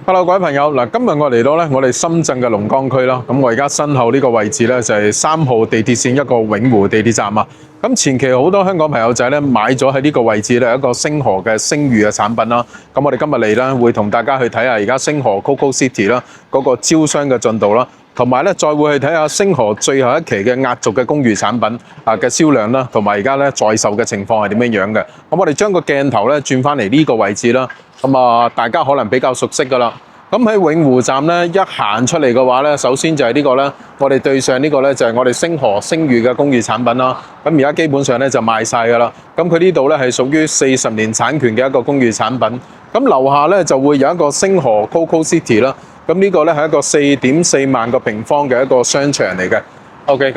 Hello，各位朋友，今日我嚟到我哋深圳嘅龍崗區啦。咁我而家身後呢個位置呢，就係3號地鐵線一個永湖地鐵站啊。咁前期好多香港朋友仔呢買咗喺呢個位置呢一個星河嘅星譽嘅產品啦。咁我哋今日嚟呢會同大家去睇下而家星河 Coco City 啦嗰個招商嘅進度啦，同埋呢再會去睇下星河最後一期嘅壓軸嘅公寓產品嘅銷量啦，同埋而家呢在售嘅情況係點樣樣嘅。咁我哋將個鏡頭呢轉翻嚟呢個位置啦。大家可能比較熟悉噶啦。咁喺永湖站咧，一行出嚟嘅話咧，首先就係呢個咧，我哋對上呢個咧就係我哋星河星譽嘅公寓產品啦。咁而家基本上咧就賣晒噶啦。咁佢呢度咧係屬於40年產權嘅一個公寓產品。咁樓下咧就會有一個星河 Coco City 啦。咁呢個咧係一個4.4萬個平方嘅一個商場嚟嘅。OK，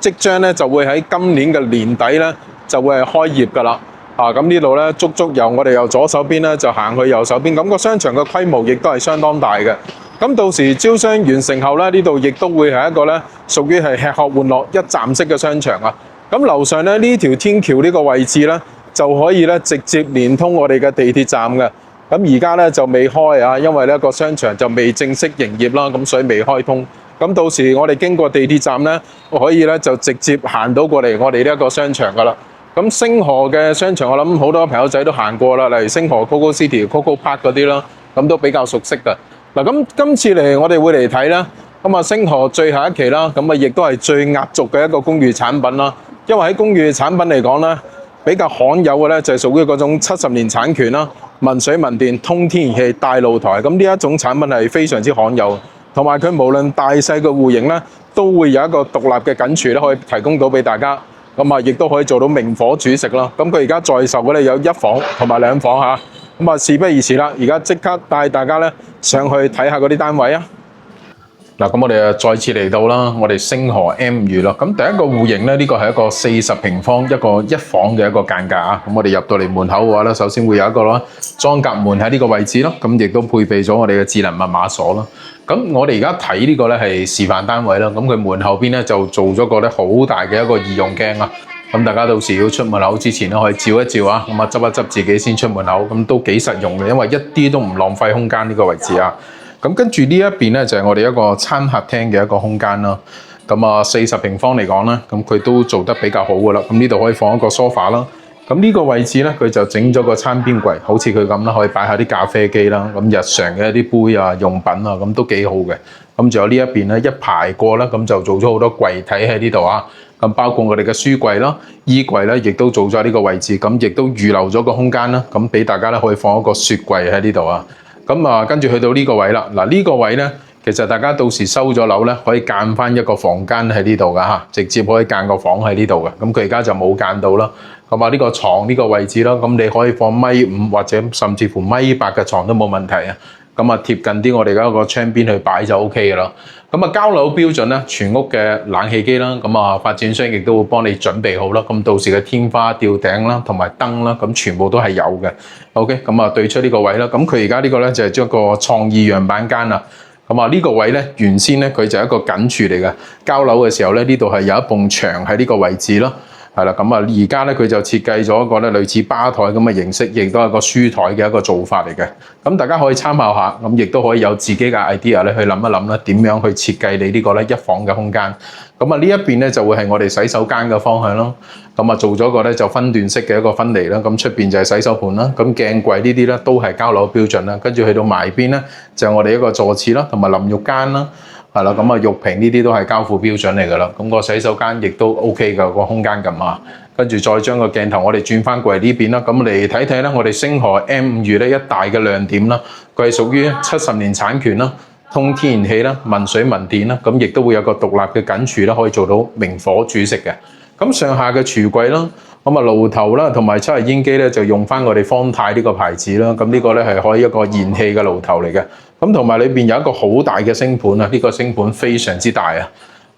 即將咧就會喺今年嘅年底咧就會係開業噶啦。咁呢度咧，足足由我哋由左手邊咧就行去右手邊，咁個商場嘅規模亦都係相當大嘅。咁到時招商完成後咧，呢度亦都會係一個咧屬於係吃喝玩樂一站式嘅商場啊。咁樓上咧呢條天橋呢個位置咧就可以咧直接連通我哋嘅地鐵站嘅。咁而家咧就未開啊，因為咧個商場就未正式營業啦，咁所以未開通。咁到時我哋經過地鐵站咧，可以咧就直接行到過嚟我哋呢一個商場噶啦。咁星河嘅商場，我諗好多朋友仔都行過啦，例如星河 Coco City、Coco Park 嗰啲啦，咁都比較熟悉㗎。咁今次嚟我哋會嚟睇啦。星河最後一期啦，亦都係最壓軸嘅一個公寓產品啦。因為喺公寓產品嚟講咧，比較罕有嘅咧就係屬於嗰種70年產權啦、文水文電、通天然氣、大露台。咁呢一種產品係非常之罕有，同埋佢無論大細嘅戶型咧，都會有一個獨立嘅緊廚咧，可以提供到俾大家。亦都可以做到明火煮食啦。咁佢而家在售嘅咧有1房同埋2房嚇。事不宜遲啦，而家即刻帶大家咧上去睇下嗰啲單位啊！咁我哋再次嚟到啦，我哋星河 M5啦。咁第一個戶型咧，呢個係一個40平方一個1房嘅一個間隔啊。咁我哋入到嚟門口嘅話咧，首先會有一個啦裝甲門喺呢個位置咯。咁亦都配備咗我哋嘅智能密碼鎖啦。咁我哋而家睇呢個咧係示範單位啦。咁佢門後邊咧就做咗個咧好大嘅一個易用鏡啊。咁大家到時要出門口之前咧可以照一照啊。執一執自己先出門口，咁都幾實用嘅，因為一啲都唔浪費空間呢個位置啊。咁跟住呢一邊咧就係我哋一個餐客廳嘅一個空間啦。40平方嚟講咧，咁佢都做得比較好噶啦。咁呢度可以放一個 sofa 啦。咁呢個位置咧，佢就整咗個餐邊櫃，好似佢咁啦，可以擺下啲咖啡機啦。咁日常嘅一啲杯啊、用品啊，咁都幾好嘅。咁仲有呢一邊咧，一排過啦，咁就做咗好多櫃體喺呢度啊。咁包括我哋嘅書櫃啦、衣櫃咧，亦都做咗呢個位置。咁亦都預留咗個空間啦，咁俾大家咧可以放一個雪櫃喺呢度啊。跟住去到呢個位啦。呢個位咧，其實大家到時收咗樓咧，可以間翻一個房間喺呢度噶嚇，直接可以間個房喺呢度嘅。咁佢而家就冇間到啦。呢個床呢個位置啦，咁你可以放1.5米或者甚至乎1.8米嘅床都冇問題啊。貼近啲我哋嗰個窗邊去擺就 OK 嘅啦。交樓標準咧，全屋嘅冷氣機啦，發展商亦都會幫你準備好啦。到時嘅天花吊頂啦，同埋燈啦，咁全部都係有嘅。OK，對出呢個位啦。佢而家呢個咧就係一個創意樣板間啦。呢個位咧原先咧佢就係一個緊廚嚟嘅。交樓嘅時候咧，呢度係有一埲牆喺呢個位置咯。係啦，而家咧佢就設計咗一個咧類似吧台咁嘅形式，亦都係個書台嘅一個做法嚟嘅。大家可以參考下，亦都可以有自己嘅 idea 咧去諗一諗啦，點樣去設計你呢個咧1房嘅空間。呢一邊咧就會係我哋洗手間嘅方向咯。做咗個咧就分段式嘅一個分離啦。出邊就係洗手盤啦。鏡櫃呢啲咧都係交樓標準啦。跟住去到埋邊咧就係我哋一個坐廁啦，同埋淋浴間啦。係啦，浴屏呢啲都係交付標準嚟㗎啦。個洗手間亦都 OK 㗎，個空間咁啊。跟住再將個鏡頭我哋轉翻過嚟呢邊啦。嚟睇睇啦，我哋星河 M5咧一大嘅亮點啦，佢係屬於70年產權啦、通天然氣啦、文水文電啦，亦都會有個獨立嘅緊廚啦，可以做到明火煮食嘅。上下嘅櫥櫃啦，爐頭啦，同埋抽油煙機咧就用翻我哋方太呢個牌子啦。呢個咧係可以一個燃氣嘅爐頭嚟嘅。同埋裏邊有一個好大嘅星盤啊！呢個星盤非常之大啊，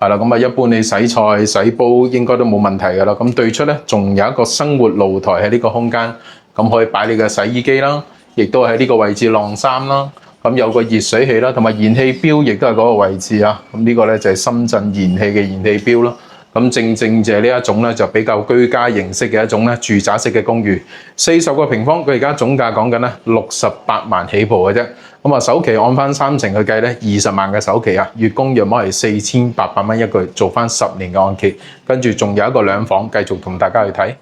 係啦。一般你洗菜、洗煲應該都冇問題㗎啦。對出咧仲有一個生活露台喺呢個空間，可以擺你嘅洗衣機啦，亦都喺呢個位置晾衫啦。有個熱水器啦，同埋燃氣錶亦都係嗰個位置啊。呢個咧就係深圳燃氣嘅燃氣錶啦。咁正就係呢一種咧就比較居家形式嘅一種咧住宅式嘅公寓，40個平方，佢而家總價講緊咧68萬起步嘅啫。咁啊，首期按翻3成去計咧，20萬嘅首期啊，月供約莫係4800蚊一個月，做翻10年嘅按揭，跟住仲有一個兩房，繼續同大家去睇。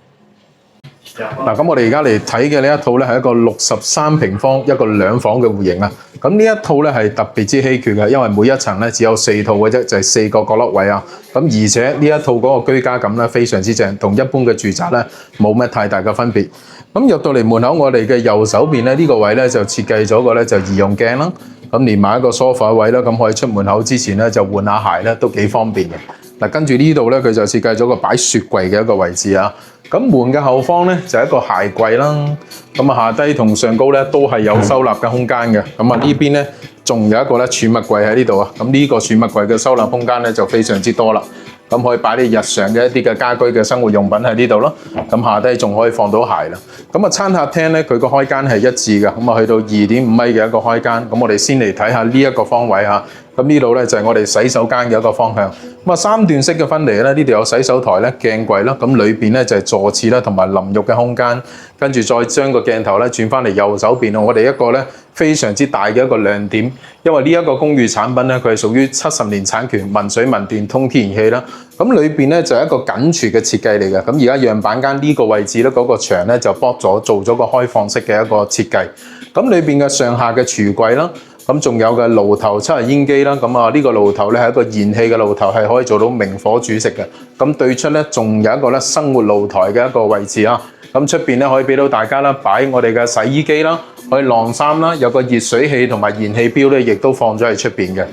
嗱，咁我哋而家嚟睇嘅呢一套咧係一個63平方一個兩房嘅戶型啊。咁呢一套咧係特別之稀缺嘅，因為每一層咧只有4套嘅啫，就係4個角落位啊。咁而且呢一套嗰個居家感咧非常之正，同一般嘅住宅咧冇乜太大嘅分別。咁入到嚟門口，我哋嘅右手邊咧呢個位咧就設計咗個咧就移用鏡啦。咁連埋一個梳化位啦，咁可以出門口之前咧就換下鞋咧，都幾方便嘅。嗱，跟住呢度咧佢就設計咗個擺雪櫃嘅一個位置啊。咁門嘅後方咧就係一個鞋櫃啦，咁啊下低同上高咧都係有收納嘅空間嘅。咁啊呢邊咧仲有一個咧儲物櫃喺呢度啊。咁呢個儲物櫃嘅收納空間咧就非常之多啦。咁可以擺啲日常嘅一啲嘅家居嘅生活用品喺呢度咯。咁下低仲可以放到鞋啦。咁啊餐客廳咧佢個開間係一致嘅，咁啊去到2.5米嘅一個開間。咁我哋先嚟睇下呢一個方位嚇。咁呢度咧就係我哋洗手間嘅一個方向。咁啊3段式嘅分離咧，呢度有洗手台咧、鏡櫃啦，咁裏邊咧就係坐廁啦同埋淋浴嘅空間。跟住再將個鏡頭咧轉翻嚟右手邊，我哋一個咧非常之大嘅一個亮點，因為呢一個公寓產品咧佢係屬於70年產權，民水民電通天然氣啦。咁裏邊咧就係一個緊隨嘅設計嚟嘅。咁而家樣板間呢個位置咧嗰個牆咧就剝咗，做咗個開放式嘅一個設計。咁裏邊嘅上下嘅櫥櫃啦。咁仲有嘅爐頭抽油煙機啦，咁啊呢個爐頭咧係一個燃氣嘅爐頭，係可以做到明火煮食嘅。咁對出咧仲有一個咧生活露台嘅一個位置啊。咁出邊咧可以俾到大家啦，擺我哋嘅洗衣機啦，可以晾衫啦，有個熱水器同埋燃氣錶咧，亦都放咗喺出邊嘅。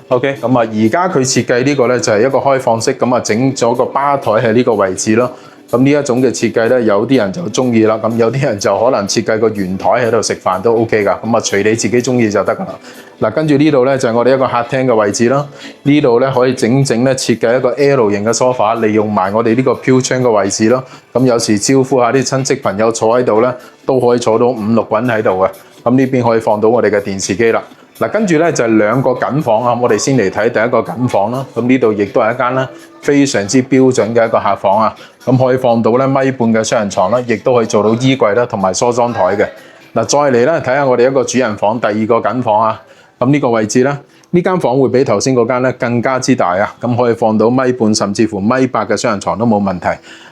OK， 咁啊而家佢設計呢個咧就係一個開放式，咁啊整咗個吧台喺呢個位置咯。咁呢一種嘅設計咧，有啲人就中意啦，咁有啲人就可能設計個圓台喺度食飯都 OK 噶，咁啊隨你自己中意就得噶啦。嗱，跟住呢度咧就係我哋一個客廳嘅位置啦，呢度咧可以整咧設計一個 L 型嘅梳化，利用埋我哋呢個飄窗嘅位置咯。咁有時招呼下啲親戚朋友坐喺度咧，都可以坐到5-6個人喺度嘅。咁呢邊可以放到我哋嘅電視機啦。嗱，跟住咧就係2個緊房啊，我哋先嚟睇第一個緊房啦。咁呢度亦都係一間咧非常之標準嘅一個客房啊。咁可以放到咧米半嘅雙人床啦，亦都可以做到衣櫃啦，同埋梳妝台嘅。嗱，再嚟咧睇下我哋一個主人房，第2個緊房啊。咁呢個位置咧，呢間房會比頭先嗰間咧更加之大啊。咁可以放到米半甚至乎米8嘅雙人床都冇問題。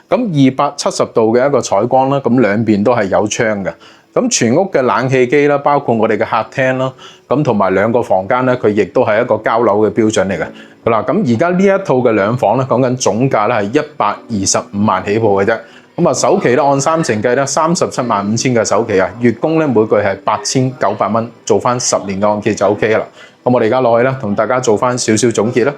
咁270度嘅一個採光啦，咁兩邊都係有窗嘅。咁全屋嘅冷氣機啦，包括我哋嘅客廳啦，咁同埋2個房間咧，佢亦都係一個交樓嘅標準嚟嘅。好啦，咁而家呢一套嘅兩房咧，講緊總價咧係125萬起步嘅啫。咁啊首期咧按3成計咧，37萬5千嘅首期啊，月供咧每個月係8900蚊，做翻10年嘅按揭就 OK 啦。咁我哋而家落去啦，同大家做翻少少總結啦。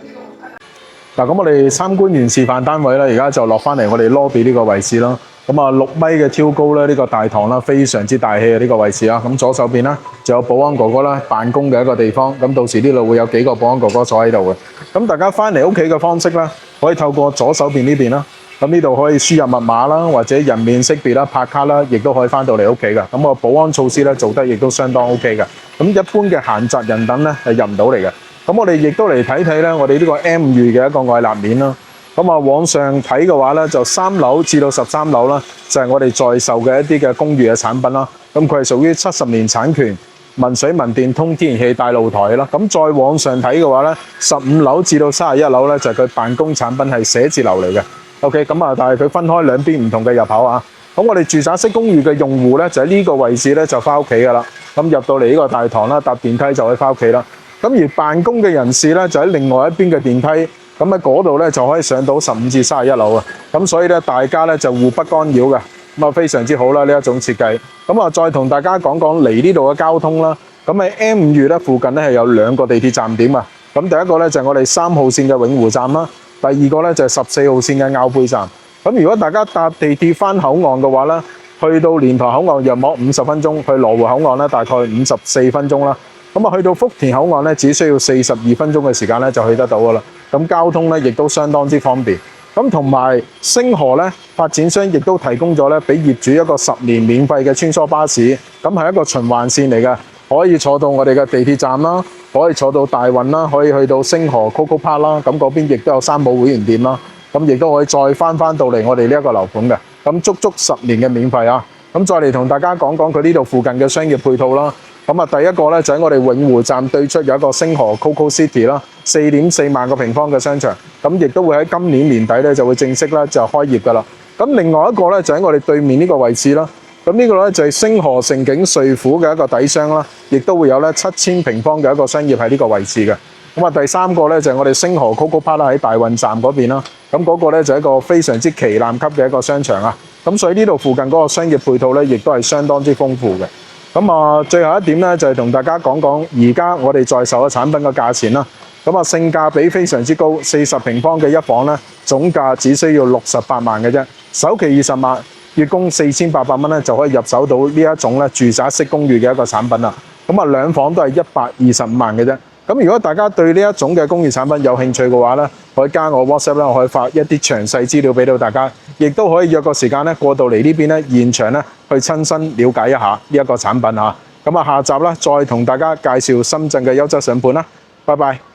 嗱，咁我哋參觀完示範單位啦，而家就落翻嚟我哋 lobby 呢個位置啦。咁啊6米嘅挑高咧，呢個大堂啦，非常之大氣啊！呢個位置啊，咁左手邊啦，仲有保安哥哥啦，辦公嘅一個地方。咁到時呢度會有幾個保安哥哥坐喺度嘅。咁大家翻嚟屋企嘅方式啦，可以透過左手邊呢邊啦。咁呢度可以輸入密碼啦，或者人面識別啦、拍卡啦，亦都可以翻到嚟屋企嘅。咁個保安措施咧做得亦都相當 OK 嘅。咁一般嘅閒雜人等咧係入唔到嚟嘅。咁我哋亦都嚟睇睇咧，我哋呢個 M 寓嘅一個外立面啦。咁啊，往上睇嘅話咧，就3樓至到13樓啦，就係我哋在售嘅一啲嘅公寓嘅產品啦。咁佢係屬於70年產權，民水民電通天然氣大露台啦。咁再往上睇嘅話咧，15樓至到31樓咧，就係佢辦公產品係寫字樓嚟嘅。OK， 咁啊，但係佢分開兩邊唔同嘅入口啊。咁我哋住宅式公寓嘅用戶咧，就喺呢個位置咧就翻屋企噶啦。咁入到嚟呢個大堂啦，搭電梯就可以翻屋企啦。咁而辦公嘅人士咧，就喺另外一邊嘅電梯。咁喺嗰度咧就可以上到15至31樓啊！咁所以咧大家咧就互不干擾嘅，咁啊非常之好啦呢一種設計。咁啊再同大家講講嚟呢度嘅交通啦。咁喺 M 寓咧附近咧係有2個地鐵站點啊。咁第一個咧就係我哋3號線嘅永湖站啦，第2個咧就係14號線嘅坳背站。咁如果大家搭地鐵翻口岸嘅話咧，去到蓮塘口岸約莫50分鐘，去羅湖口岸咧大概54分鐘啦。咁啊去到福田口岸咧只需要42分鐘嘅時間咧就去得到噶啦。咁交通咧亦都相當之方便。咁同埋星河咧發展商亦都提供咗咧俾業主一個10年免費嘅穿梭巴士，咁係一個循環線嚟嘅，可以坐到我哋嘅地鐵站啦，可以坐到大運啦，可以去到星河 Coco Park 啦，咁嗰邊亦都有3寶會員店啦。咁亦都可以再翻到嚟我哋呢一個樓盤嘅。咁足足10年嘅免費啊！咁再嚟同大家講講佢呢度附近嘅商業配套啦。咁啊，第一個咧就喺我哋永湖站對出有一個星河 Coco City 啦，4.4萬個平方嘅商場。咁亦都會喺今年年底咧就會正式咧就開業㗎啦。咁另外一個咧就喺我哋對面呢個位置啦。咁呢個咧就係星河盛景瑞府嘅一個底商啦，亦都會有咧7000平方嘅一個商業喺呢個位置嘅。咁啊，第三個咧就係我哋星河 Coco Park 啦，喺大運站嗰邊啦。咁嗰個咧就係一個非常之旗艦級嘅一個商場啊。咁所以呢度附近嗰個商業配套咧，亦都係相當之豐富嘅。咁啊，最後一點咧就係同大家講講而家我哋在售嘅產品嘅價錢啦。咁啊，性價比非常之高，40平方嘅一房咧，總價只需要68萬嘅啫，首期20萬，月供4800蚊咧就可以入手到呢一種咧住宅式公寓嘅一個產品啦。咁啊，兩房都係125萬嘅啫。咁如果大家對呢一種嘅公寓產品有興趣嘅話咧，可以加我 WhatsApp 啦，我可以發一啲詳細資料俾到大家，亦都可以約個時間咧過到嚟呢邊咧現場咧去親身了解一下呢一個產品嚇。咁啊，下集咧再同大家介紹深圳嘅優質上盤啦，拜拜。